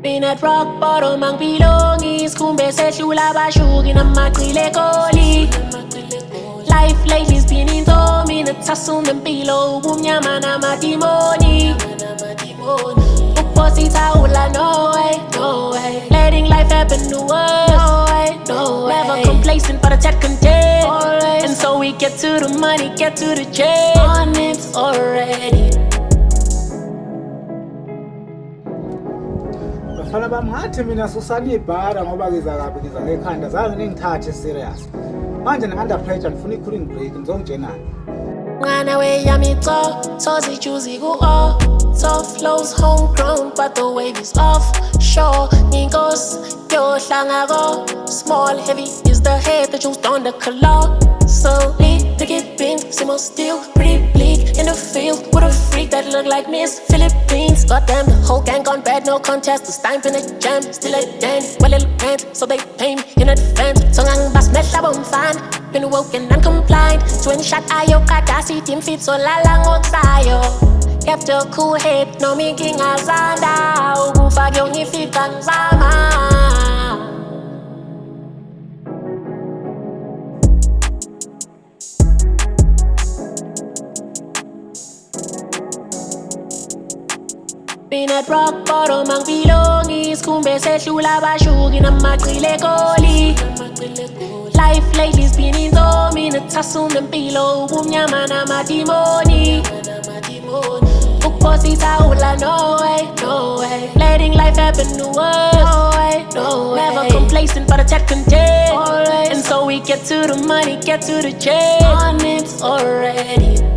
Been at rock bottom angibelongi isikhumbe sehlula abashuki namaqile ekoli. Life lately's been into mina thathu nempilo ubumnyama namadimoni. Uphosithawula no way, no way. Letting life happen to us, no way, no way. Never complacent but a tad content. Always. And so we get to the money, get to the check. On it already. Bafana bamhathi mina susani ibhara ngoba ngizakapi ngekhanda zange ningithathe serious. Manje under pressure ngifuna i-cooling break ngizongijenani. Ngana we yamito, tozi choosy go all. Soft flows homegrown, but the wave is offshore. Ningos, yo go. Small, heavy is the head that chose on the color. Slowly to get bent, simo still pretty bleak in the field with a freak that look like Miss Philippines. Goddamn, the whole gang gone bad, no contest. The time in the jam, still a dance. Well, little band, so they pay me in advance. So I'm bas met labong fan. Been woken and compliant. 20 shot ayo kadasi team fit so lalang sayo. Kept a cool head, no making a zanda. Ugufag yung ifit kang sama. Been at rock bottom angibelongi isikhumbe sehlula abashuki namaqile ekoli. Life lately's been into mina thathu nempilo ubumnyama namadimoni. Uphosithawula no way, no way. Letting life happen to us, no way, no way. Never complacent but a tad content. Always. And so we get to the money, get to the check. On it already.